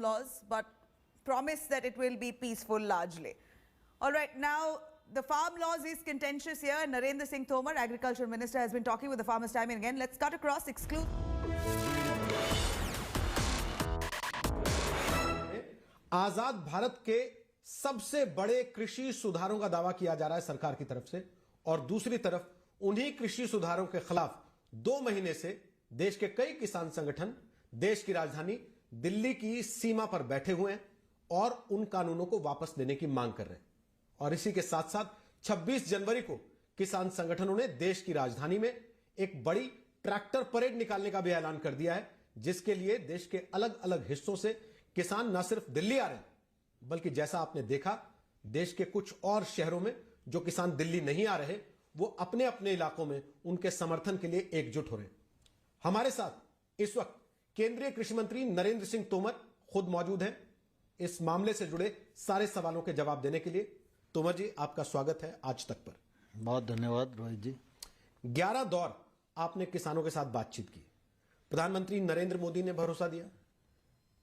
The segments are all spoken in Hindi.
laws, but promise that it will be peaceful largely. All right, now the farm laws is contentious here. Narendra Singh Tomar, Agriculture Minister, has been talking with the farmers time and again. Let's cut across exclusive. आजाद भारत के सबसे बड़े कृषि सुधारों का दावा किया जा रहा है सरकार की तरफ से, और दूसरी तरफ उन्हीं कृषि सुधारों के खिलाफ 2 महीने से देश के कई किसान संगठन देश की राजधानी दिल्ली की सीमा पर बैठे हुए हैं और उन कानूनों को वापस लेने की मांग कर रहे हैं। और इसी के साथ साथ 26 जनवरी को किसान संगठनों ने देश की राजधानी में एक बड़ी ट्रैक्टर परेड निकालने का भी ऐलान कर दिया है, जिसके लिए देश के अलग अलग हिस्सों से किसान न सिर्फ दिल्ली आ रहे हैं, बल्कि जैसा आपने देखा देश के कुछ और शहरों में जो किसान दिल्ली नहीं आ रहे, वो अपने अपने इलाकों में उनके समर्थन के लिए एकजुट हो रहे हैं। हमारे साथ इस वक्त केंद्रीय कृषि मंत्री नरेंद्र सिंह तोमर खुद मौजूद हैं इस मामले से जुड़े सारे सवालों के जवाब देने के लिए। तोमर जी, आपका स्वागत है आज तक पर। बहुत धन्यवाद रोहित जी। 11 दौर आपने किसानों के साथ बातचीत की। प्रधानमंत्री नरेंद्र मोदी ने भरोसा दिया,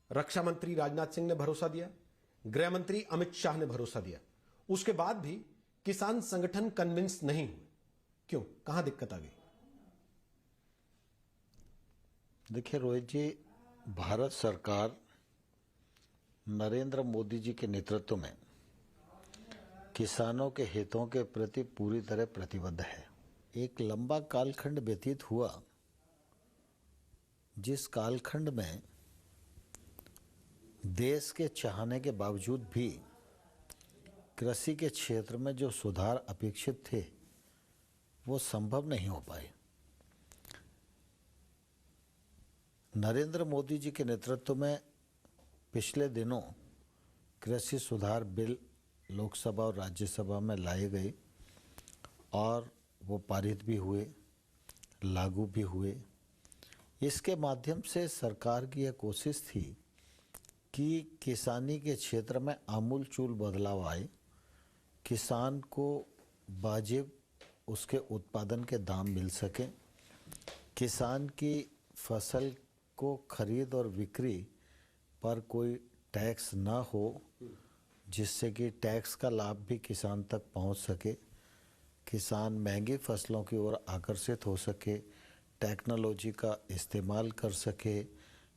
रक्षा मंत्री राजनाथ सिंह ने भरोसा दिया, गृह मंत्री अमित शाह ने भरोसा दिया। उसके बाद भी किसान संगठन कन्विंस नहीं हुए। क्यों? कहां दिक्कत आ गई? देखिए रोहित जी, भारत सरकार नरेंद्र मोदी जी के नेतृत्व में किसानों के हितों के प्रति पूरी तरह प्रतिबद्ध है। एक लंबा कालखंड व्यतीत हुआ, जिस कालखंड में देश के चाहने के बावजूद भी कृषि के क्षेत्र में जो सुधार अपेक्षित थे वो संभव नहीं हो पाए। नरेंद्र मोदी जी के नेतृत्व में पिछले दिनों कृषि सुधार बिल लोकसभा और राज्यसभा में लाए गए और वो पारित भी हुए, लागू भी हुए। इसके माध्यम से सरकार की यह कोशिश थी कि किसानी के क्षेत्र में आमूलचूल बदलाव आए, किसान को वाजिब उसके उत्पादन के दाम मिल सके, किसान की फसल को खरीद और बिक्री पर कोई टैक्स ना हो, जिससे कि टैक्स का लाभ भी किसान तक पहुंच सके, किसान महंगी फसलों की ओर आकर्षित हो सके, टेक्नोलॉजी का इस्तेमाल कर सके,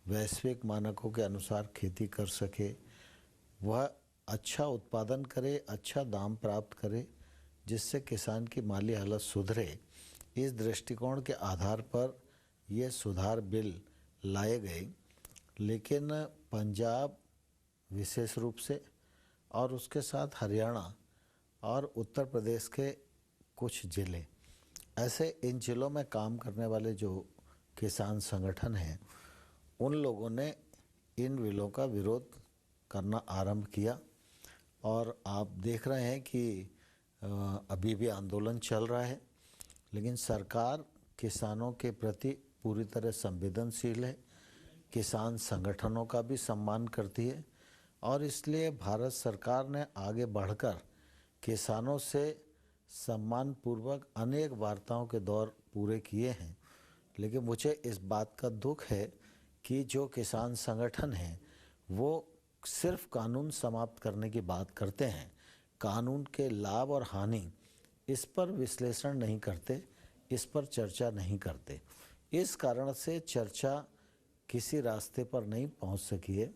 वैश्विक मानकों के अनुसार खेती कर सके, वह अच्छा उत्पादन करे, अच्छा दाम प्राप्त करे, जिससे किसान की माली हालत सुधरे। इस दृष्टिकोण के आधार पर ये सुधार बिल लाए गए। लेकिन पंजाब विशेष रूप से और उसके साथ हरियाणा और उत्तर प्रदेश के कुछ ज़िले, ऐसे इन ज़िलों में काम करने वाले जो किसान संगठन हैं, उन लोगों ने इन बिलों का विरोध करना आरंभ किया। और आप देख रहे हैं कि अभी भी आंदोलन चल रहा है, लेकिन सरकार किसानों के प्रति पूरी तरह संवेदनशील है, किसान संगठनों का भी सम्मान करती है, और इसलिए भारत सरकार ने आगे बढ़कर किसानों से सम्मानपूर्वक अनेक वार्ताओं के दौर पूरे किए हैं। लेकिन मुझे इस बात का दुख है कि जो किसान संगठन हैं वो सिर्फ कानून समाप्त करने की बात करते हैं, कानून के लाभ और हानि इस पर विश्लेषण नहीं करते, इस पर चर्चा नहीं करते। इस कारण से चर्चा किसी रास्ते पर नहीं पहुंच सकी है।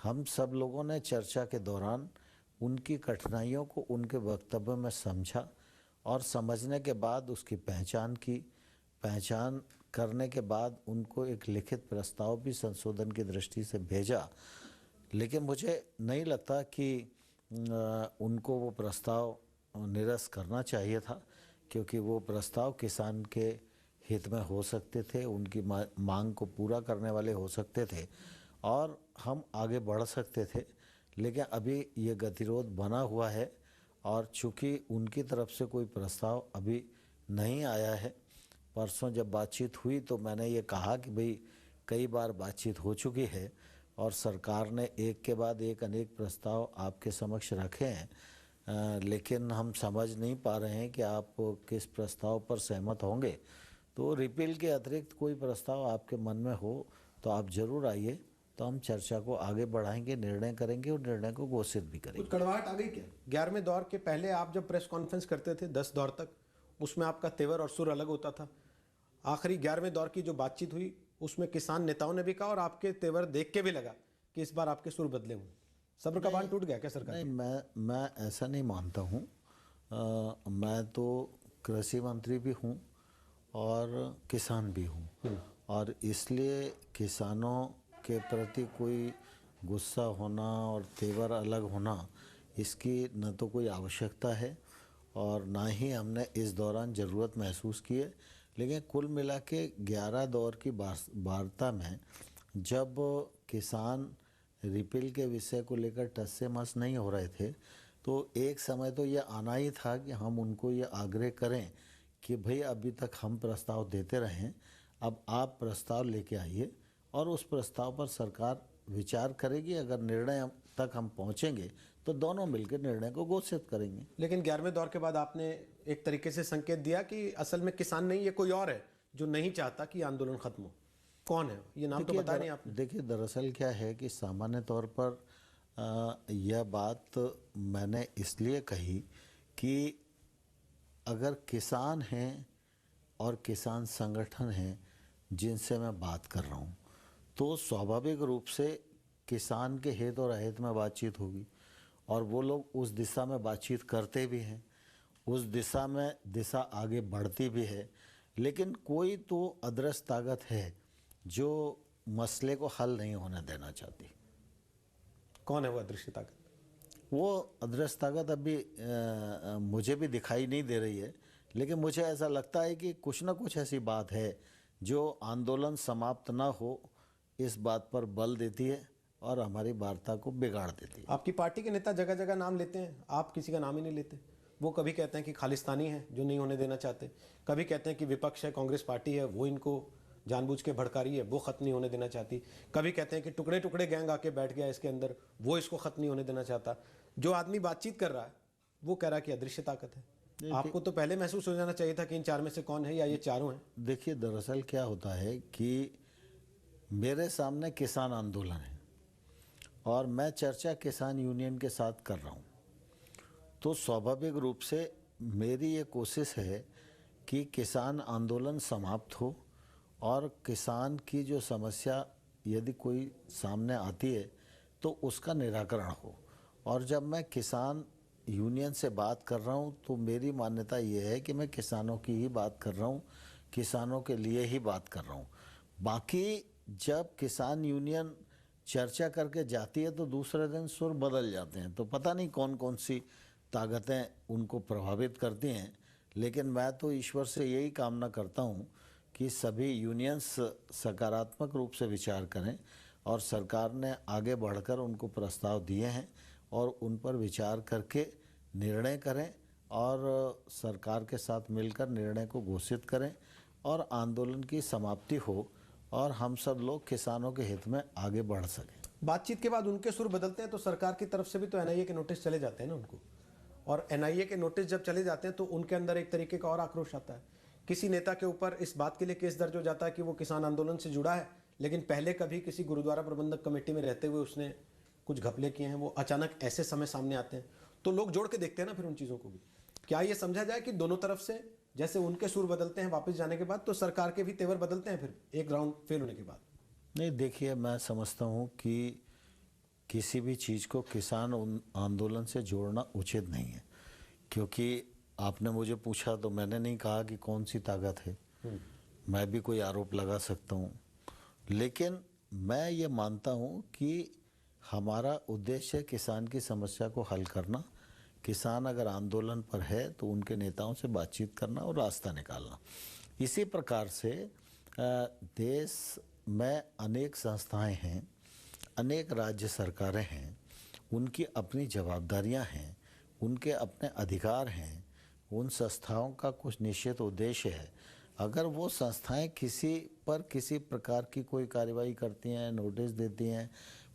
हम सब लोगों ने चर्चा के दौरान उनकी कठिनाइयों को उनके वक्तव्य में समझा और समझने के बाद उसकी पहचान की। पहचान करने के बाद उनको एक लिखित प्रस्ताव भी संशोधन की दृष्टि से भेजा। लेकिन मुझे नहीं लगता कि उनको वो प्रस्ताव निरस्त करना चाहिए था, क्योंकि वो प्रस्ताव किसान के हित में हो सकते थे, उनकी मांग को पूरा करने वाले हो सकते थे और हम आगे बढ़ सकते थे। लेकिन अभी ये गतिरोध बना हुआ है और चूँकि उनकी तरफ से कोई प्रस्ताव अभी नहीं आया है। परसों जब बातचीत हुई तो मैंने ये कहा कि भाई कई बार बातचीत हो चुकी है और सरकार ने एक के बाद एक अनेक प्रस्ताव आपके समक्ष रखे हैं, लेकिन हम समझ नहीं पा रहे हैं कि आप किस प्रस्ताव पर सहमत होंगे। तो रिपील के अतिरिक्त कोई प्रस्ताव आपके मन में हो तो आप ज़रूर आइए, तो हम चर्चा को आगे बढ़ाएंगे, निर्णय करेंगे और निर्णय को घोषित भी करेंगे। कुछ कड़वाहट आ गई क्या? 11वें दौर के पहले आप जब प्रेस कॉन्फ्रेंस करते थे 10 दौर तक, उसमें आपका तेवर और सुर अलग होता था। आखिरी 11वें दौर की जो बातचीत हुई उसमें किसान नेताओं ने भी कहा और आपके तेवर देख के भी लगा कि इस बार आपके सुर बदले हुए। सब्र का बांध टूट गया क्या सरकार? नहीं, मैं ऐसा नहीं मानता हूँ। मैं तो कृषि मंत्री भी हूँ और किसान भी हूँ, और इसलिए किसानों के प्रति कोई गुस्सा होना और तेवर अलग होना, इसकी न तो कोई आवश्यकता है और ना ही हमने इस दौरान ज़रूरत महसूस की है। लेकिन कुल मिला के 11 दौर की वार्ता में जब किसान रिपील के विषय को लेकर टस से मस नहीं हो रहे थे, तो एक समय तो ये आना ही था कि हम उनको ये आग्रह करें कि भाई अभी तक हम प्रस्ताव देते रहें, अब आप प्रस्ताव लेके आइए और उस प्रस्ताव पर सरकार विचार करेगी। अगर निर्णय तक हम पहुंचेंगे तो दोनों मिलकर निर्णय को घोषित करेंगे। लेकिन 11वें दौर के बाद आपने एक तरीके से संकेत दिया कि असल में किसान नहीं, ये कोई और है जो नहीं चाहता कि आंदोलन खत्म हो। कौन है ये? नाम तो बताया नहीं आपने। देखिए, दरअसल क्या है कि सामान्य तौर पर यह बात मैंने इसलिए कही कि अगर किसान हैं और किसान संगठन हैं जिनसे मैं बात कर रहा हूँ, तो स्वाभाविक रूप से किसान के हित और अहित में बातचीत होगी और वो लोग उस दिशा में बातचीत करते भी हैं, उस दिशा आगे बढ़ती भी है। लेकिन कोई तो अदृश्य ताकत है जो मसले को हल नहीं होने देना चाहती। कौन है वो अदृश्य ताकत? वो अदृश्य ताकत अभी मुझे भी दिखाई नहीं दे रही है, लेकिन मुझे ऐसा लगता है कि कुछ ना कुछ ऐसी बात है जो आंदोलन समाप्त ना हो इस बात पर बल देती है और हमारी वार्ता को बिगाड़ देती है। आपकी पार्टी के नेता जगह जगह नाम लेते हैं, आप किसी का नाम ही नहीं लेते। वो कभी कहते हैं कि खालिस्तानी है जो नहीं होने देना चाहते, कभी कहते हैं कि विपक्ष है, कांग्रेस पार्टी है, वो इनको जानबूझ के भड़का रही है, वो खत्म नहीं होने देना चाहती। कभी कहते हैं कि टुकड़े टुकड़े गैंग आके बैठ गया इसके अंदर, वो इसको खत्म नहीं होने देना चाहता। जो आदमी बातचीत कर रहा है वो कह रहा है कि अदृश्य ताकत है। आपको तो पहले महसूस हो जाना चाहिए था कि इन चार में से कौन है या ये चारों हैं। देखिए, दरअसल क्या होता है कि मेरे सामने किसान आंदोलन है और मैं चर्चा किसान यूनियन के साथ कर रहा हूँ, तो स्वाभाविक रूप से मेरी ये कोशिश है कि किसान आंदोलन समाप्त हो और किसान की जो समस्या यदि कोई सामने आती है तो उसका निराकरण हो। और जब मैं किसान यूनियन से बात कर रहा हूँ तो मेरी मान्यता ये है कि मैं किसानों की ही बात कर रहा हूँ, किसानों के लिए ही बात कर रहा हूँ। बाकी जब किसान यूनियन चर्चा करके जाती है तो दूसरे दिन सुर बदल जाते हैं, तो पता नहीं कौन कौन सी ताकतें उनको प्रभावित करती हैं। लेकिन मैं तो ईश्वर से यही कामना करता हूँ कि सभी यूनियंस सकारात्मक रूप से विचार करें और सरकार ने आगे बढ़कर उनको प्रस्ताव दिए हैं और उन पर विचार करके निर्णय करें और सरकार के साथ मिलकर निर्णय को घोषित करें और आंदोलन की समाप्ति हो और हम सब लोग किसानों के हित में आगे बढ़ सकें। बातचीत के बाद उनके सुर बदलते हैं तो सरकार की तरफ से भी तो एनआईए के नोटिस चले जाते हैं ना उनको, और एनआईए के नोटिस जब चले जाते हैं तो उनके अंदर एक तरीके का और आक्रोश आता है। किसी नेता के ऊपर इस बात के लिए केस दर्ज हो जाता है कि वो किसान आंदोलन से जुड़ा है, लेकिन पहले कभी किसी गुरुद्वारा प्रबंधक कमेटी में रहते हुए उसने कुछ घपले किए हैं, वो अचानक ऐसे समय सामने आते हैं तो लोग जोड़ के देखते हैं ना फिर उन चीज़ों को भी। क्या ये समझा जाए कि दोनों तरफ से जैसे उनके सुर बदलते हैं वापस जाने के बाद, तो सरकार के भी तेवर बदलते हैं फिर एक राउंड फेल होने के बाद? नहीं, देखिए, मैं समझता हूँ कि किसी भी चीज़ को किसान आंदोलन से जोड़ना उचित नहीं है, क्योंकि आपने मुझे पूछा तो मैंने नहीं कहा कि कौन सी ताकत है। मैं भी कोई आरोप लगा सकता हूँ, लेकिन मैं ये मानता हूँ कि हमारा उद्देश्य किसान की समस्या को हल करना। किसान अगर आंदोलन पर है तो उनके नेताओं से बातचीत करना और रास्ता निकालना। इसी प्रकार से देश में अनेक संस्थाएं हैं, अनेक राज्य सरकारें हैं, उनकी अपनी जवाबदारियां हैं, उनके अपने अधिकार हैं, उन संस्थाओं का कुछ निश्चित उद्देश्य है। अगर वो संस्थाएं किसी पर किसी प्रकार की कोई कार्रवाई करती हैं, नोटिस देती हैं,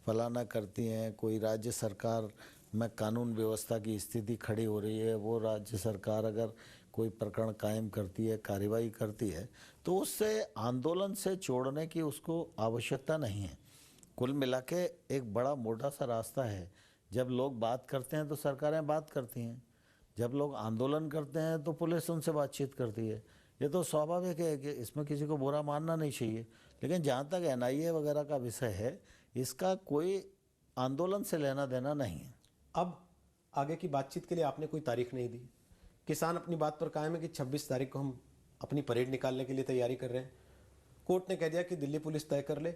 फलाना करती हैं, कोई राज्य सरकार में कानून व्यवस्था की स्थिति खड़ी हो रही है, वो राज्य सरकार अगर कोई प्रकरण कायम करती है, कार्रवाई करती है, तो उससे आंदोलन से छोड़ने की उसको आवश्यकता नहीं है। कुल मिला के एक बड़ा मोटा सा रास्ता है। जब लोग बात करते हैं तो सरकारें बात करती हैं, जब लोग आंदोलन करते हैं तो पुलिस उनसे बातचीत करती है। ये तो स्वाभाविक है कि इसमें किसी को बुरा मानना नहीं चाहिए। लेकिन जहाँ तक एनआईए वगैरह का विषय है, इसका कोई आंदोलन से लेना देना नहीं है। अब आगे की बातचीत के लिए आपने कोई तारीख नहीं दी। किसान अपनी बात पर कायम है कि 26 तारीख को हम अपनी परेड निकालने के लिए तैयारी कर रहे हैं। कोर्ट ने कह दिया कि दिल्ली पुलिस तय कर ले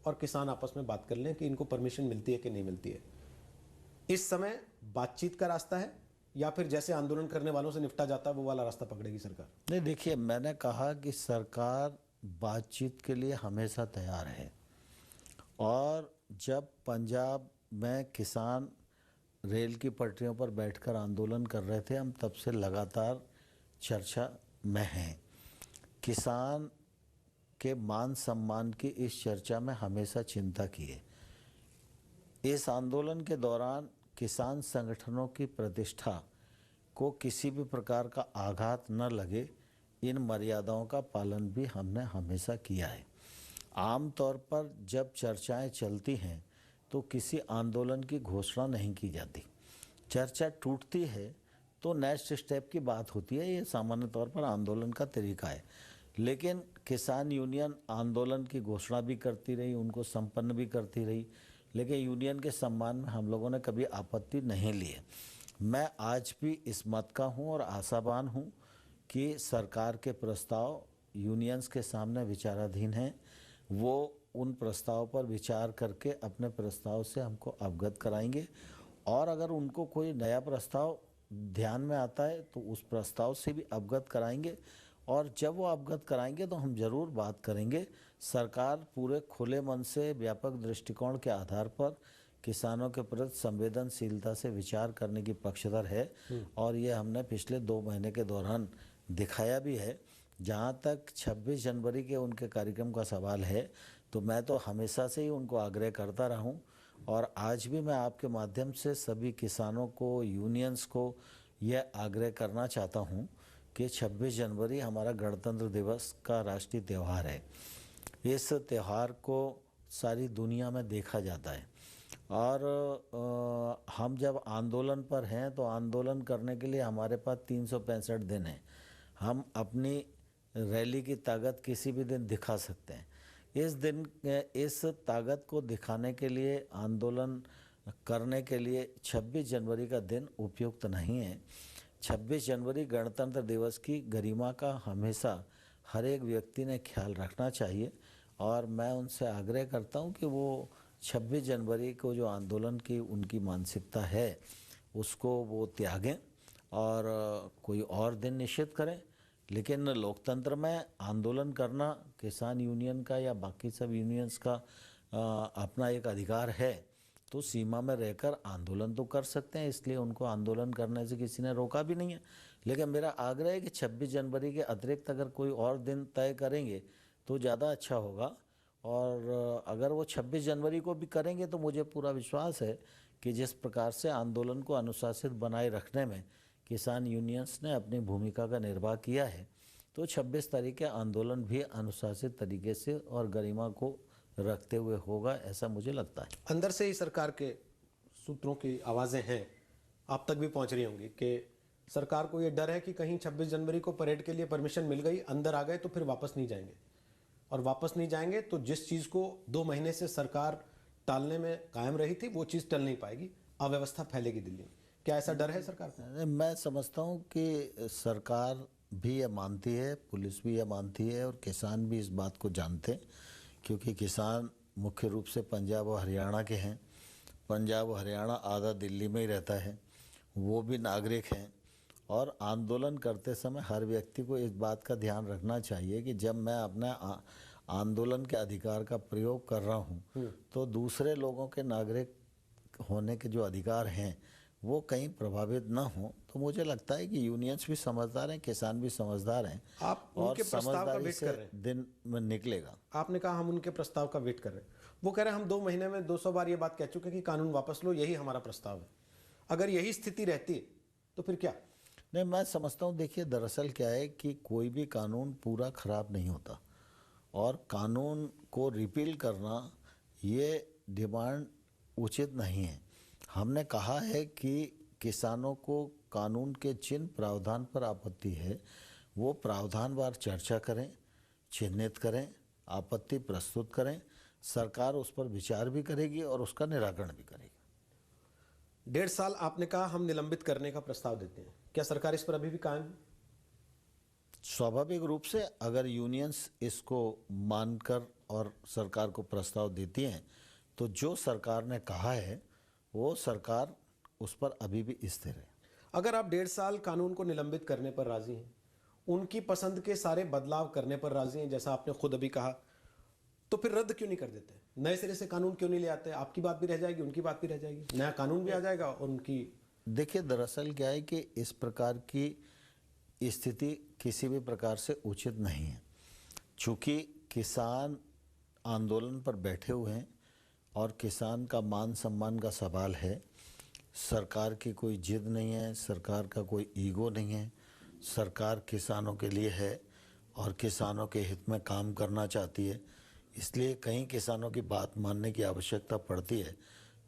और किसान आपस में बात कर लें कि इनको परमिशन मिलती है कि नहीं मिलती है। इस समय बातचीत का रास्ता है या फिर जैसे आंदोलन करने वालों से निपटा जाता है वो वाला रास्ता पकड़ेगी सरकार? नहीं, देखिए, मैंने कहा कि सरकार बातचीत के लिए हमेशा तैयार है। और जब पंजाब में किसान रेल की पटरियों पर बैठकर आंदोलन कर रहे थे, हम तब से लगातार चर्चा में हैं। किसान के मान सम्मान की इस चर्चा में हमेशा चिंता की है। इस आंदोलन के दौरान किसान संगठनों की प्रतिष्ठा को किसी भी प्रकार का आघात न लगे, इन मर्यादाओं का पालन भी हमने हमेशा किया है। आम तौर पर जब चर्चाएं चलती हैं तो किसी आंदोलन की घोषणा नहीं की जाती। चर्चा टूटती है तो नेक्स्ट स्टेप की बात होती है। ये सामान्य तौर पर आंदोलन का तरीका है। लेकिन किसान यूनियन आंदोलन की घोषणा भी करती रही, उनको संपन्न भी करती रही, लेकिन यूनियन के सम्मान में हम लोगों ने कभी आपत्ति नहीं ली है। मैं आज भी इस मत का हूँ और आशावान हूँ कि सरकार के प्रस्ताव यूनियंस के सामने विचाराधीन हैं। वो उन प्रस्ताव पर विचार करके अपने प्रस्ताव से हमको अवगत कराएंगे, और अगर उनको कोई नया प्रस्ताव ध्यान में आता है तो उस प्रस्ताव से भी अवगत कराएंगे। और जब वो अवगत कराएंगे तो हम ज़रूर बात करेंगे। सरकार पूरे खुले मन से व्यापक दृष्टिकोण के आधार पर किसानों के प्रति संवेदनशीलता से विचार करने की पक्षधर है, और ये हमने पिछले 2 महीने के दौरान दिखाया भी है। जहाँ तक 26 जनवरी के उनके कार्यक्रम का सवाल है, तो मैं तो हमेशा से ही उनको आग्रह करता रहा हूँ, और आज भी मैं आपके माध्यम से सभी किसानों को, यूनियंस को यह आग्रह करना चाहता हूँ कि 26 जनवरी हमारा गणतंत्र दिवस का राष्ट्रीय त्यौहार है। इस त्यौहार को सारी दुनिया में देखा जाता है, और हम जब आंदोलन पर हैं तो आंदोलन करने के लिए हमारे पास 365 दिन हैं। हम अपनी रैली की ताकत किसी भी दिन दिखा सकते हैं। इस ताकत को दिखाने के लिए, आंदोलन करने के लिए 26 जनवरी का दिन उपयुक्त नहीं है। 26 जनवरी गणतंत्र दिवस की गरिमा का हमेशा हर एक व्यक्ति ने ख्याल रखना चाहिए, और मैं उनसे आग्रह करता हूं कि वो 26 जनवरी को जो आंदोलन की उनकी मानसिकता है उसको वो त्यागें और कोई और दिन निश्चित करें। लेकिन लोकतंत्र में आंदोलन करना किसान यूनियन का या बाकी सब यूनियंस का अपना एक अधिकार है, तो सीमा में रहकर आंदोलन तो कर सकते हैं, इसलिए उनको आंदोलन करने से किसी ने रोका भी नहीं है। लेकिन मेरा आग्रह है कि 26 जनवरी के अतिरिक्त अगर कोई और दिन तय करेंगे तो ज़्यादा अच्छा होगा, और अगर वो 26 जनवरी को भी करेंगे तो मुझे पूरा विश्वास है कि जिस प्रकार से आंदोलन को अनुशासित बनाए रखने में किसान यूनियंस ने अपनी भूमिका का निर्वाह किया है, तो 26 तारीख के आंदोलन भी अनुशासित तरीके से और गरिमा को रखते हुए होगा, ऐसा मुझे लगता है। अंदर से ही सरकार के सूत्रों की आवाज़ें हैं, आप तक भी पहुंच रही होंगी कि सरकार को ये डर है कि कहीं 26 जनवरी को परेड के लिए परमिशन मिल गई, अंदर आ गए तो फिर वापस नहीं जाएंगे, और वापस नहीं जाएंगे तो जिस चीज़ को 2 महीने से सरकार टालने में कायम रही थी वो चीज़ टल नहीं पाएगी, अव्यवस्था फैलेगी दिल्ली में। क्या ऐसा डर है सरकार को? मैं समझता हूँ कि सरकार भी ये मानती है, पुलिस भी ये मानती है, और किसान भी इस बात को जानते हैं, क्योंकि किसान मुख्य रूप से पंजाब और हरियाणा के हैं। पंजाब और हरियाणा आधा दिल्ली में ही रहता है, वो भी नागरिक हैं, और आंदोलन करते समय हर व्यक्ति को इस बात का ध्यान रखना चाहिए कि जब मैं अपना आंदोलन के अधिकार का प्रयोग कर रहा हूँ तो दूसरे लोगों के नागरिक होने के जो अधिकार हैं वो कहीं प्रभावित ना हो। तो मुझे लगता है कि यूनियंस भी समझदार हैं, किसान भी समझदार हैं, आप और उनके प्रस्ताव का समझदारी वेट से कर रहे हैं। दिन में निकलेगा। आपने कहा हम उनके प्रस्ताव का वेट कर रहे हैं, वो कह रहे हैं हम 2 महीने में 200 बार ये बात कह चुके हैं कि कानून वापस लो, यही हमारा प्रस्ताव है। अगर यही स्थिति रहती तो फिर क्या? नहीं, मैं समझता हूँ, देखिए दरअसल क्या है कि कोई भी कानून पूरा खराब नहीं होता, और कानून को रिपील करना ये डिमांड उचित नहीं है। हमने कहा है कि किसानों को कानून के जिन प्रावधान पर आपत्ति है वो प्रावधानवार चर्चा करें, चिन्हित करें, आपत्ति प्रस्तुत करें, सरकार उस पर विचार भी करेगी और उसका निराकरण भी करेगी। 1.5 साल आपने कहा हम निलंबित करने का प्रस्ताव देते हैं, क्या सरकार इस पर अभी भी कायम है? स्वाभाविक रूप से अगर यूनियंस इसको मानकर और सरकार को प्रस्ताव देती हैं तो जो सरकार ने कहा है वो सरकार उस पर अभी भी स्थिर है। अगर आप 1.5 साल कानून को निलंबित करने पर राजी हैं, उनकी पसंद के सारे बदलाव करने पर राजी हैं, जैसा आपने खुद अभी कहा, तो फिर रद्द क्यों नहीं कर देते? नए सिरे से कानून क्यों नहीं ले आते? आपकी बात भी रह जाएगी, उनकी बात भी रह जाएगी, नया कानून भी आ जाएगा और उनकी। देखिए, दरअसल क्या है कि इस प्रकार की स्थिति किसी भी प्रकार से उचित नहीं है। चूँकि किसान आंदोलन पर बैठे हुए हैं और किसान का मान सम्मान का सवाल है, सरकार की कोई जिद नहीं है, सरकार का कोई ईगो नहीं है, सरकार किसानों के लिए है और किसानों के हित में काम करना चाहती है। इसलिए कहीं किसानों की बात मानने की आवश्यकता पड़ती है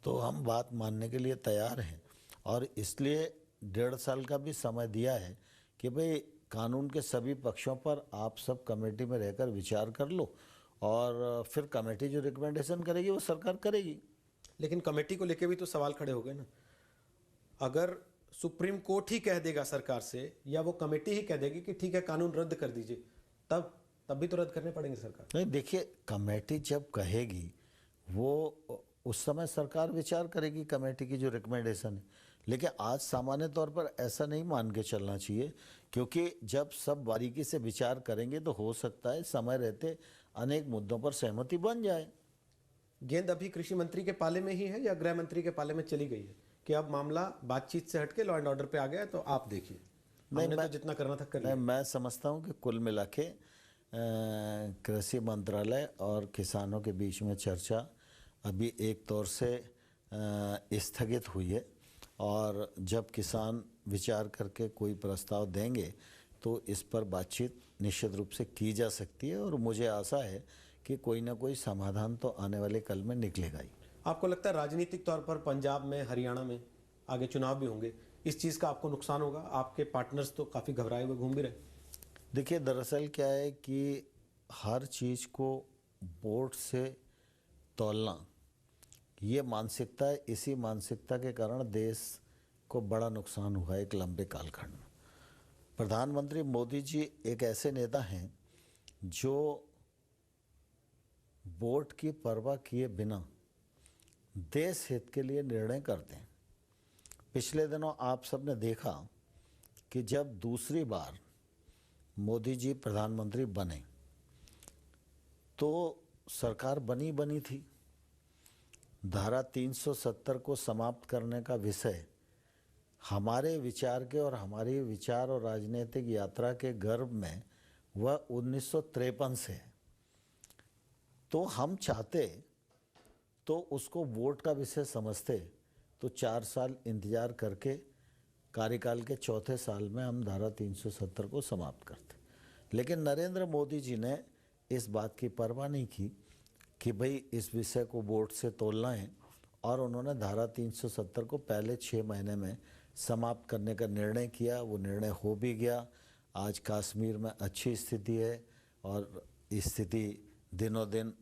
तो हम बात मानने के लिए तैयार हैं और इसलिए 1.5 साल का भी समय दिया है कि भाई कानून के सभी पक्षों पर आप सब कमेटी में रहकर विचार कर लो और फिर कमेटी जो रिकमेंडेशन करेगी वो सरकार करेगी। लेकिन कमेटी को लेके भी तो सवाल खड़े हो गए ना। अगर सुप्रीम कोर्ट ही कह देगा सरकार से या वो कमेटी ही कह देगी कि ठीक है कानून रद्द कर दीजिए, तब भी तो रद्द करने पड़ेंगे सरकार। नहीं, देखिए, कमेटी जब कहेगी वो उस समय सरकार विचार करेगी कमेटी की जो रिकमेंडेशन है। लेकिन आज सामान्य तौर पर ऐसा नहीं मान के चलना चाहिए, क्योंकि जब सब बारीकी से विचार करेंगे तो हो सकता है समय रहते अनेक मुद्दों पर सहमति बन जाए। गेंद अभी कृषि मंत्री के पाले में ही है या गृह मंत्री के पाले में चली गई है कि अब मामला बातचीत से हटके लॉ एंड ऑर्डर पे आ गया है, तो आप देखिए। हमने तो जितना करना था कर लिया। मैं समझता हूँ कि कुल मिला के कृषि मंत्रालय और किसानों के बीच में चर्चा अभी एक तौर से स्थगित हुई है और जब किसान विचार करके कोई प्रस्ताव देंगे तो इस पर बातचीत निश्चित रूप से की जा सकती है और मुझे आशा है कि कोई ना कोई समाधान तो आने वाले कल में निकलेगा ही। आपको लगता है राजनीतिक तौर पर पंजाब में, हरियाणा में आगे चुनाव भी होंगे, इस चीज़ का आपको नुकसान होगा? आपके पार्टनर्स तो काफ़ी घबराए हुए घूम भी रहे। देखिए, दरअसल क्या है कि हर चीज़ को वोट से तौलना, ये मानसिकता है, इसी मानसिकता के कारण देश को बड़ा नुकसान हुआ एक लंबे कालखंड में। प्रधानमंत्री मोदी जी एक ऐसे नेता हैं जो वोट की परवाह किए बिना देश हित के लिए निर्णय करते हैं। पिछले दिनों आप सबने देखा कि जब दूसरी बार मोदी जी प्रधानमंत्री बने तो सरकार बनी थी। धारा 370 को समाप्त करने का विषय हमारे विचार के और हमारी विचार और राजनीतिक यात्रा के गर्भ में वह 1953 से है। तो हम चाहते तो उसको वोट का विषय समझते तो 4 साल इंतजार करके कार्यकाल के चौथे साल में हम धारा 370 को समाप्त करते। लेकिन नरेंद्र मोदी जी ने इस बात की परवाह नहीं की कि भाई इस विषय को वोट से तोलना है और उन्होंने धारा 370 को पहले 6 महीने में समाप्त करने का निर्णय किया। वो निर्णय हो भी गया। आज कश्मीर में अच्छी स्थिति है और स्थिति दिनों दिन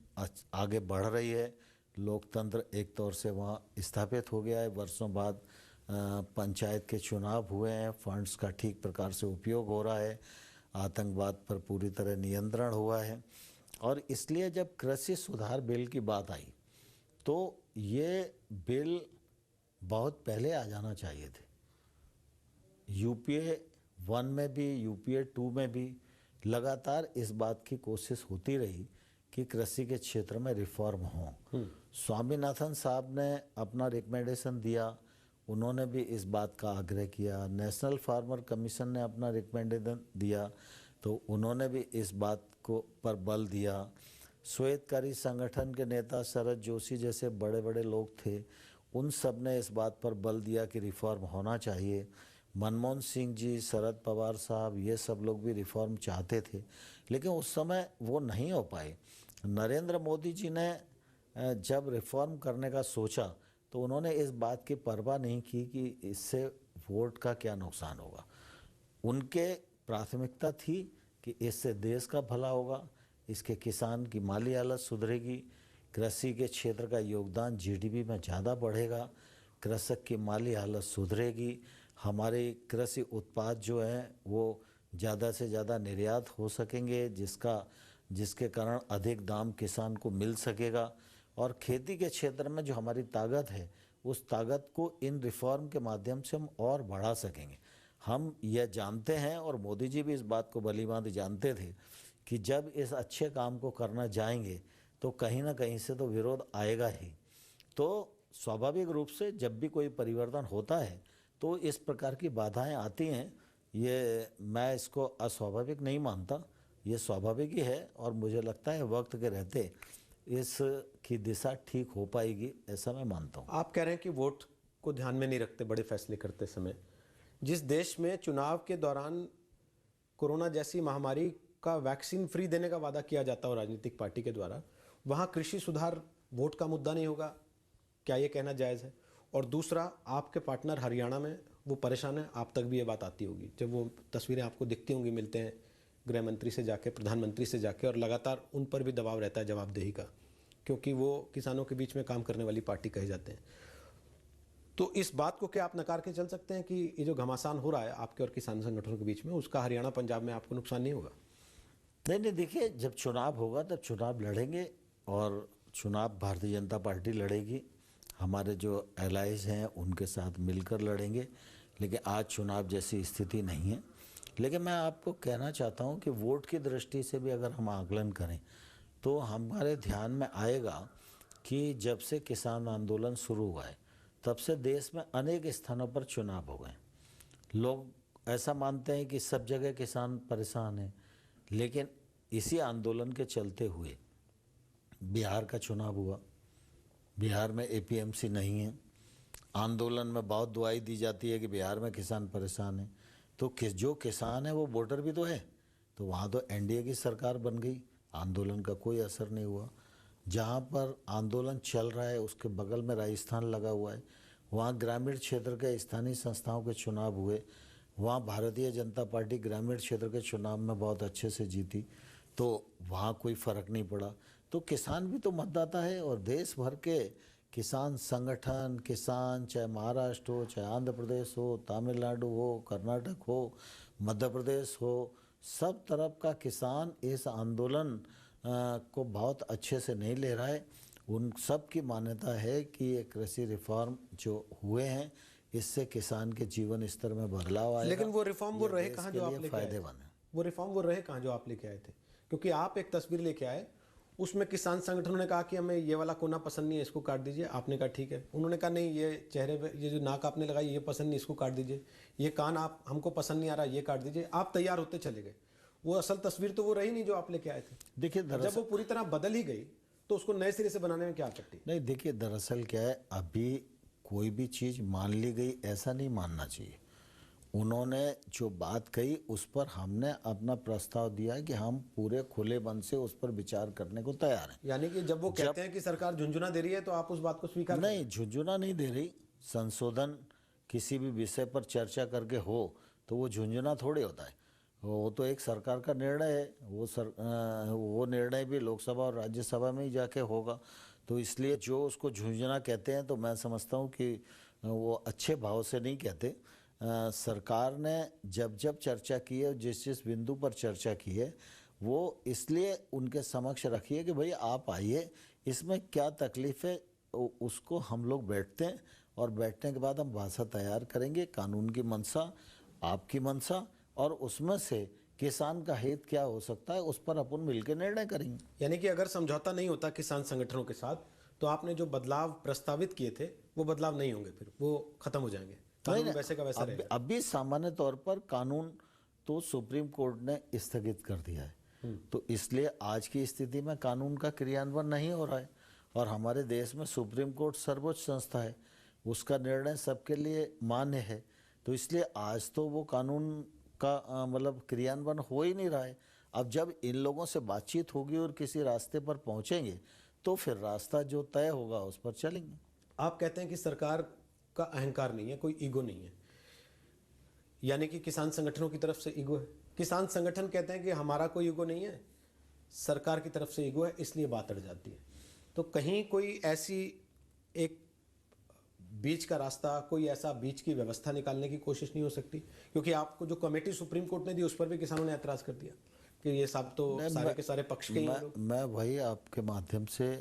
आगे बढ़ रही है। लोकतंत्र एक तौर से वहाँ स्थापित हो गया है। वर्षों बाद पंचायत के चुनाव हुए हैं, फंड्स का ठीक प्रकार से उपयोग हो रहा है, आतंकवाद पर पूरी तरह नियंत्रण हुआ है। और इसलिए जब कृषि सुधार बिल की बात आई तो ये बिल बहुत पहले आ जाना चाहिए थे। यूपीए 1 में भी, यूपीए 2 में भी लगातार इस बात की कोशिश होती रही कि कृषि के क्षेत्र में रिफॉर्म हो। स्वामीनाथन साहब ने अपना रिकमेंडेशन दिया, उन्होंने भी इस बात का आग्रह किया। नेशनल फार्मर कमीशन ने अपना रिकमेंडेशन दिया तो उन्होंने भी इस बात को पर बल दिया। श्वेतकारी संगठन के नेता शरद जोशी जैसे बड़े बड़े लोग थे, उन सब ने इस बात पर बल दिया कि रिफॉर्म होना चाहिए। मनमोहन सिंह जी, शरद पवार साहब, ये सब लोग भी रिफॉर्म चाहते थे, लेकिन उस समय वो नहीं हो पाए। नरेंद्र मोदी जी ने जब रिफॉर्म करने का सोचा तो उन्होंने इस बात की परवाह नहीं की कि इससे वोट का क्या नुकसान होगा। उनके प्राथमिकता थी कि इससे देश का भला होगा, इसके किसान की माली हालत सुधरेगी, कृषि के क्षेत्र का योगदान जीडीपी में ज़्यादा बढ़ेगा, कृषक की माली हालत सुधरेगी, हमारे कृषि उत्पाद जो हैं वो ज़्यादा से ज़्यादा निर्यात हो सकेंगे, जिसके कारण अधिक दाम किसान को मिल सकेगा, और खेती के क्षेत्र में जो हमारी ताकत है उस ताकत को इन रिफॉर्म के माध्यम से हम और बढ़ा सकेंगे। हम यह जानते हैं और मोदी जी भी इस बात को भलीभांति जानते थे कि जब इस अच्छे काम को करना जाएंगे तो कहीं ना कहीं से तो विरोध आएगा ही। तो स्वाभाविक रूप से जब भी कोई परिवर्तन होता है तो इस प्रकार की बाधाएं आती हैं। ये मैं इसको अस्वाभाविक नहीं मानता, ये स्वाभाविक ही है, और मुझे लगता है वक्त के रहते इसकी दिशा ठीक हो पाएगी, ऐसा मैं मानता हूँ। आप कह रहे हैं कि वोट को ध्यान में नहीं रखते बड़े फैसले करते समय। जिस देश में चुनाव के दौरान कोरोना जैसी महामारी का वैक्सीन फ्री देने का वादा किया जाता हो राजनीतिक पार्टी के द्वारा, वहाँ कृषि सुधार वोट का मुद्दा नहीं होगा, क्या ये कहना जायज़ है? और दूसरा, आपके पार्टनर हरियाणा में वो परेशान है, आप तक भी ये बात आती होगी, जब वो तस्वीरें आपको दिखती होंगी, मिलते हैं गृह मंत्री से जाके, प्रधानमंत्री से जाके, और लगातार उन पर भी दबाव रहता है जवाबदेही का, क्योंकि वो किसानों के बीच में काम करने वाली पार्टी कहे जाते हैं। तो इस बात को क्या आप नकार के चल सकते हैं कि ये जो घमासान हो रहा है आपके और किसान संगठनों के बीच में, उसका हरियाणा पंजाब में आपको नुकसान नहीं होगा? नहीं, देखिए, जब चुनाव होगा तब चुनाव लड़ेंगे, और चुनाव भारतीय जनता पार्टी लड़ेगी, हमारे जो एलाइज हैं उनके साथ मिलकर लड़ेंगे। लेकिन आज चुनाव जैसी स्थिति नहीं है। लेकिन मैं आपको कहना चाहता हूं कि वोट की दृष्टि से भी अगर हम आकलन करें तो हमारे ध्यान में आएगा कि जब से किसान आंदोलन शुरू हुआ है तब से देश में अनेक स्थानों पर चुनाव हो गए। लोग ऐसा मानते हैं कि सब जगह किसान परेशान हैं, लेकिन इसी आंदोलन के चलते हुए बिहार का चुनाव हुआ। बिहार में एपीएमसी नहीं है। आंदोलन में बहुत दुआई दी जाती है कि बिहार में किसान परेशान है, तो जो किसान है वो वोटर भी तो है, तो वहाँ तो एनडीए की सरकार बन गई, आंदोलन का कोई असर नहीं हुआ। जहाँ पर आंदोलन चल रहा है उसके बगल में राजस्थान लगा हुआ है, वहाँ ग्रामीण क्षेत्र के स्थानीय संस्थाओं के चुनाव हुए, वहाँ भारतीय जनता पार्टी ग्रामीण क्षेत्र के चुनाव में बहुत अच्छे से जीती, तो वहाँ कोई फ़र्क नहीं पड़ा। तो किसान भी तो मतदाता है, और देश भर के किसान संगठन, किसान, चाहे महाराष्ट्र हो, चाहे आंध्र प्रदेश हो, तमिलनाडु हो, कर्नाटक हो, मध्य प्रदेश हो, सब तरफ का किसान इस आंदोलन को बहुत अच्छे से नहीं ले रहा है। उन सब की मान्यता है कि ये कृषि रिफॉर्म जो हुए हैं इससे किसान के जीवन स्तर में बदलाव आएगा। लेकिन वो रिफॉर्म वो रहे कहाँ जो आप लेके आए थे? फायदेमंद है। वो रिफॉर्म वो रहे कहाँ जो आप लेके आए थे? क्योंकि आप एक तस्वीर लेके आए, उसमें किसान संगठनों ने कहा कि हमें ये वाला कोना पसंद नहीं है, इसको काट दीजिए। आपने कहा ठीक है। उन्होंने कहा नहीं, ये चेहरे पे ये जो नाक आपने लगाई ये पसंद नहीं, इसको काट दीजिए। ये कान आप हमको पसंद नहीं आ रहा, ये काट दीजिए। आप तैयार होते चले गए। वो असल तस्वीर तो वो रही नहीं जो आप लेके आए थे। देखिए, जब वो पूरी तरह बदल ही गई तो उसको नए सिरे से बनाने में क्या आपत्ति? नहीं, देखिए, दरअसल क्या है, अभी कोई भी चीज़ मान ली गई ऐसा नहीं मानना चाहिए। उन्होंने जो बात कही उस पर हमने अपना प्रस्ताव दिया है कि हम पूरे खुले मन से उस पर विचार करने को तैयार हैं। यानी कि जब वो कहते हैं कि सरकार झुंझुना दे रही है तो आप उस बात को स्वीकार नहीं, झुंझुना नहीं दे रही। संशोधन किसी भी विषय पर चर्चा करके हो तो वो झुंझुना थोड़े होता है, वो तो एक सरकार का निर्णय है। वो निर्णय भी लोकसभा और राज्यसभा में ही जाके होगा। तो इसलिए जो उसको झुंझुना कहते हैं तो मैं समझता हूँ कि वो अच्छे भाव से नहीं कहते। सरकार ने जब जब चर्चा की है, जिस बिंदु पर चर्चा की है, वो इसलिए उनके समक्ष रखी है कि भाई आप आइए, इसमें क्या तकलीफ़ है उसको हम लोग बैठते हैं, और बैठने के बाद हम भाषा तैयार करेंगे, कानून की मंशा, आपकी मंशा, और उसमें से किसान का हित क्या हो सकता है उस पर अपन मिलकर निर्णय करेंगे। यानी कि अगर समझौता नहीं होता किसान संगठनों के साथ तो आपने जो बदलाव प्रस्तावित किए थे वो बदलाव नहीं होंगे, फिर वो खत्म हो जाएंगे, कानून वैसे का वैसा रहेगा। अभी सामान्य तौर पर कानून तो सुप्रीम कोर्ट ने स्थगित कर दिया है, तो इसलिए आज की स्थिति में कानून का क्रियान्वयन नहीं हो रहा है, और हमारे देश में सुप्रीम कोर्ट सर्वोच्च संस्था है, उसका निर्णय सबके लिए मान्य है। तो इसलिए आज तो वो कानून का मतलब क्रियान्वयन हो ही नहीं रहा है। अब जब इन लोगों से बातचीत होगी और किसी रास्ते पर पहुंचेंगे तो फिर रास्ता जो तय होगा उस पर चलेंगे। आप कहते हैं कि सरकार का अहंकार नहीं है, कोई ईगो नहीं है, यानी कि किसान संगठनों की तरफ से ईगो है। किसान संगठन कहते हैं कि हमारा कोई ईगो नहीं है, सरकार की तरफ से ईगो है, इसलिए बात अड़ जाती है। तो कहीं कोई ऐसी एक बीच का रास्ता, कोई ऐसा बीच की व्यवस्था निकालने की कोशिश नहीं हो सकती? क्योंकि आपको जो कमेटी सुप्रीम कोर्ट ने दी उस पर भी किसानों ने ऐतराज कर दिया कि ये सब तो सारे के सारे पक्ष के ही हैं लोग। मैं वही आपके माध्यम से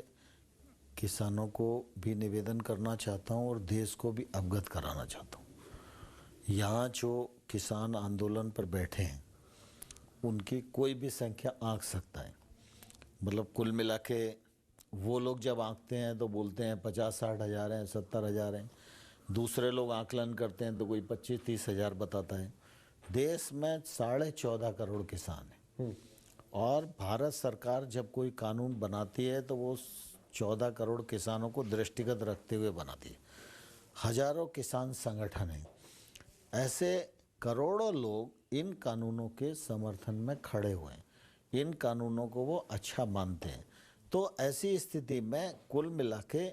किसानों को भी निवेदन करना चाहता हूँ और देश को भी अवगत कराना चाहता हूँ। यहाँ जो किसान आंदोलन पर बैठे हैं उनकी कोई भी संख्या आंक सकता है। मतलब कुल मिला के वो लोग जब आंकते हैं तो बोलते हैं 50-60 हज़ार हैं, 70 हज़ार हैं। दूसरे लोग आकलन करते हैं तो कोई 25-30 हज़ार बताता है। देश में 14.5 करोड़ किसान हैं और भारत सरकार जब कोई कानून बनाती है तो वो 14 करोड़ किसानों को दृष्टिगत रखते हुए बनाती है। हजारों किसान संगठन हैं। ऐसे करोड़ों लोग इन कानूनों के समर्थन में खड़े हुए हैं। इन कानूनों को वो अच्छा मानते हैं। तो ऐसी स्थिति में कुल मिला के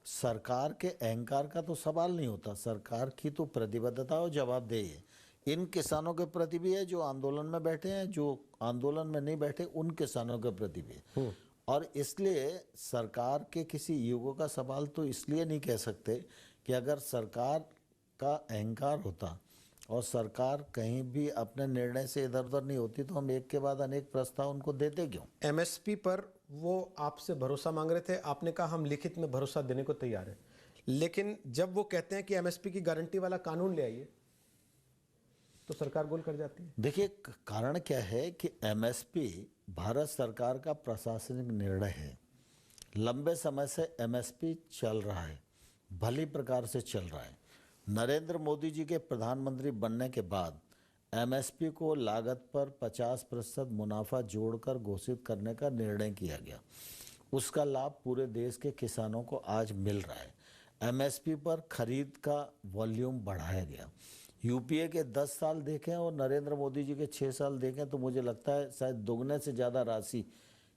सरकार के अहंकार का तो सवाल नहीं होता। सरकार की तो प्रतिबद्धता और जवाबदेही है। इन किसानों के प्रति भी है जो आंदोलन में बैठे हैं, जो आंदोलन में नहीं बैठे उन किसानों के प्रति भी है। और इसलिए सरकार के किसी युगों का सवाल तो इसलिए नहीं कह सकते कि अगर सरकार का अहंकार होता और सरकार कहीं भी अपने निर्णय से इधर उधर नहीं होती तो हम एक के बाद अनेक प्रस्ताव उनको देते क्यों? एमएसपी पर वो आपसे भरोसा मांग रहे थे, आपने कहा हम लिखित में भरोसा देने को तैयार हैं। लेकिन जब वो कहते हैं कि एमएसपी की गारंटी वाला कानून ले आइए तो सरकार गोल कर जाती है। देखिए कारण क्या है कि एमएसपी भारत सरकार का प्रशासनिक निर्णय है। लंबे समय से एमएसपी चल रहा है, भली प्रकार से चल रहा है। नरेंद्र मोदी जी के प्रधानमंत्री बनने के बाद एमएसपी को लागत पर 50% मुनाफा जोड़कर घोषित करने का निर्णय किया गया। उसका लाभ पूरे देश के किसानों को आज मिल रहा है। एमएसपी पर खरीद का वॉल्यूम बढ़ाया गया। यूपीए के 10 साल देखें और नरेंद्र मोदी जी के 6 साल देखें तो मुझे लगता है शायद दोगुने से ज़्यादा राशि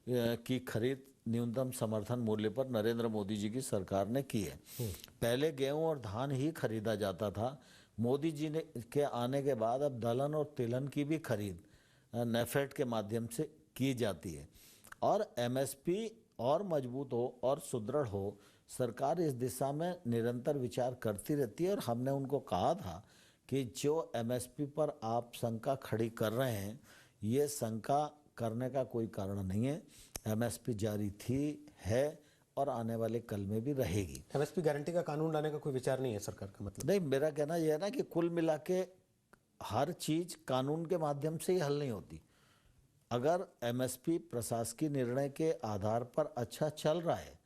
की खरीद न्यूनतम समर्थन मूल्य पर नरेंद्र मोदी जी की सरकार ने की है। पहले गेहूं और धान ही खरीदा जाता था। मोदी जी ने के आने के बाद अब दलहन और तिलहन की भी खरीद नेफेड के माध्यम से की जाती है। और एमएसपी और मजबूत हो और सुदृढ़ हो, सरकार इस दिशा में निरंतर विचार करती रहती है। और हमने उनको कहा था कि जो एमएसपी पर आप शंका खड़ी कर रहे हैं, ये शंका करने का कोई कारण नहीं है। एमएसपी जारी थी, है और आने वाले कल में भी रहेगी। एमएसपी गारंटी का कानून लाने का कोई विचार नहीं है सरकार का? मतलब नहीं, मेरा कहना यह है ना कि कुल मिला के हर चीज कानून के माध्यम से ही हल नहीं होती। अगर एमएसपी प्रशासकीय निर्णय के आधार पर अच्छा चल रहा है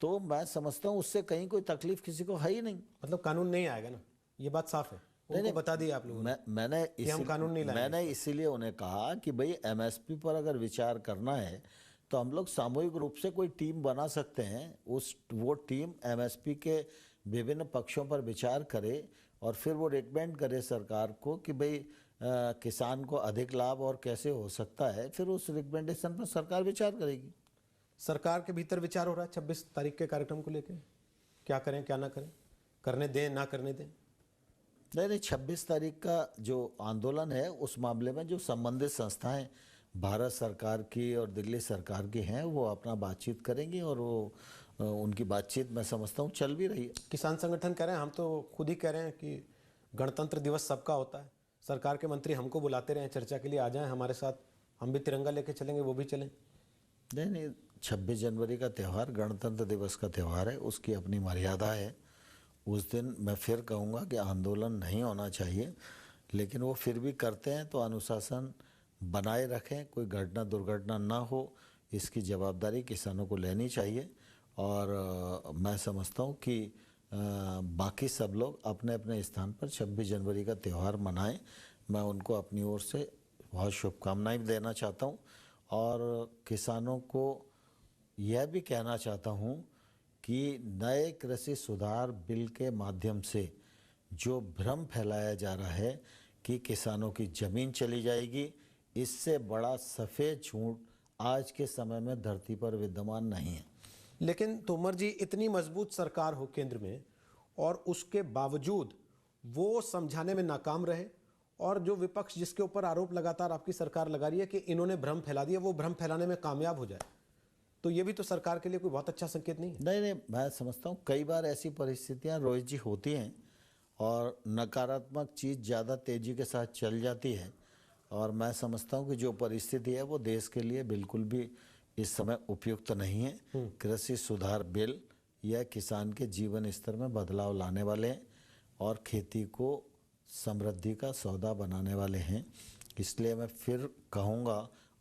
तो मैं समझता हूँ उससे कहीं कोई तकलीफ किसी को है ही नहीं। मतलब कानून नहीं आएगा ना, ये बात साफ है। उनको बता दिया आप लोगों ने। मैंने इसीलिए उन्हें कहा कि भाई एमएसपी पर अगर विचार करना है तो हम लोग सामूहिक रूप से कोई टीम बना सकते हैं। वो टीम एमएसपी के विभिन्न पक्षों पर विचार करे और फिर वो रिकमेंड करे सरकार को कि भाई किसान को अधिक लाभ और कैसे हो सकता है। फिर उस रिकमेंडेशन पर सरकार विचार करेगी। सरकार के भीतर विचार हो रहा है 26 तारीख के कार्यक्रम को लेकर, क्या करें क्या ना करें, करने दें ना करने दें? नहीं, 26 तारीख का जो आंदोलन है उस मामले में जो संबंधित संस्थाएं भारत सरकार की और दिल्ली सरकार की हैं वो अपना बातचीत करेंगी और वो उनकी बातचीत मैं समझता हूँ चल भी रही है। किसान संगठन कह रहे हैं, हम तो खुद ही कह रहे हैं कि गणतंत्र दिवस सबका होता है। सरकार के मंत्री हमको बुलाते रहे चर्चा के लिए, आ जाएं हमारे साथ, हम भी तिरंगा लेके चलेंगे, वो भी चलें। नहीं, 26 जनवरी का त्यौहार गणतंत्र दिवस का त्यौहार है, उसकी अपनी मर्यादा है। उस दिन मैं फिर कहूँगा कि आंदोलन नहीं होना चाहिए, लेकिन वो फिर भी करते हैं तो अनुशासन बनाए रखें, कोई घटना दुर्घटना ना हो, इसकी जवाबदारी किसानों को लेनी चाहिए। और मैं समझता हूँ कि बाकी सब लोग अपने अपने स्थान पर 26 जनवरी का त्यौहार मनाएं। मैं उनको अपनी ओर से बहुत शुभकामनाएं देना चाहता हूँ और किसानों को यह भी कहना चाहता हूँ कि नए कृषि सुधार बिल के माध्यम से जो भ्रम फैलाया जा रहा है कि किसानों की ज़मीन चली जाएगी, इससे बड़ा सफ़ेद झूठ आज के समय में धरती पर विद्यमान नहीं है। लेकिन तोमर जी, इतनी मजबूत सरकार हो केंद्र में और उसके बावजूद वो समझाने में नाकाम रहे, और जो विपक्ष जिसके ऊपर आरोप लगातार आपकी सरकार लगा रही है कि इन्होंने भ्रम फैला दिया, वो भ्रम फैलाने में कामयाब हो जाए, तो ये भी तो सरकार के लिए कोई बहुत अच्छा संकेत नहीं है। नहीं, मैं समझता हूँ कई बार ऐसी परिस्थितियाँ रोहित जी होती हैं और नकारात्मक चीज़ ज़्यादा तेज़ी के साथ चल जाती है, और मैं समझता हूँ कि जो परिस्थिति है वो देश के लिए बिल्कुल भी इस समय उपयुक्त नहीं है। कृषि सुधार बिल यह किसान के जीवन स्तर में बदलाव लाने वाले हैं और खेती को समृद्धि का सौदा बनाने वाले हैं। इसलिए मैं फिर कहूँगा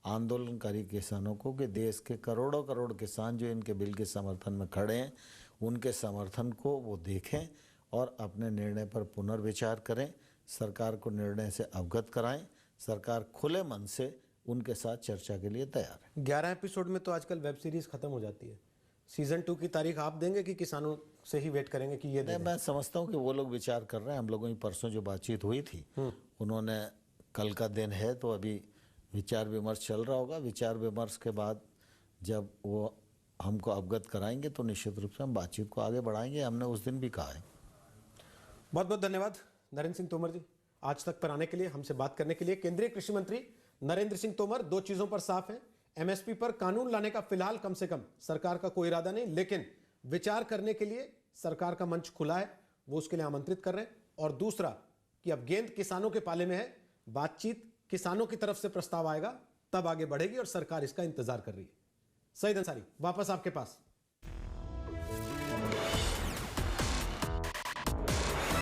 आंदोलनकारी किसानों को कि देश के करोड़ों करोड़ किसान जो इनके बिल के समर्थन में खड़े हैं, उनके समर्थन को वो देखें और अपने निर्णय पर पुनर्विचार करें, सरकार को निर्णय से अवगत कराएं। सरकार खुले मन से उनके साथ चर्चा के लिए तैयार है। 11 एपिसोड में तो आजकल वेब सीरीज खत्म हो जाती है। सीजन 2 की तारीख आप देंगे कि किसानों से ही वेट करेंगे कि ये नहीं, मैं समझता हूँ कि वो लोग विचार कर रहे हैं। हम लोगों की परसों जो बातचीत हुई थी, उन्होंने कल का दिन है तो अभी विचार विमर्श चल रहा होगा। विचार विमर्श के बाद जब वो हमको अवगत कराएंगे तो निश्चित रूप से हम बातचीत को आगे बढ़ाएंगे। हमने उस दिन भी कहा है। बहुत बहुत धन्यवाद नरेंद्र सिंह तोमर जी, आज तक पर आने के लिए, हमसे बात करने के लिए। केंद्रीय कृषि मंत्री नरेंद्र सिंह तोमर दो चीजों पर साफ हैं। एमएसपी पर कानून लाने का फिलहाल कम से कम सरकार का कोई इरादा नहीं, लेकिन विचार करने के लिए सरकार का मंच खुला है, वो उसके लिए आमंत्रित कर रहे हैं। और दूसरा कि अब गेंद किसानों के पाले में है, बातचीत किसानों की तरफ से प्रस्ताव आएगा तब आगे बढ़ेगी और सरकार इसका इंतजार कर रही है। सईद अंसारी, वापस आपके पास।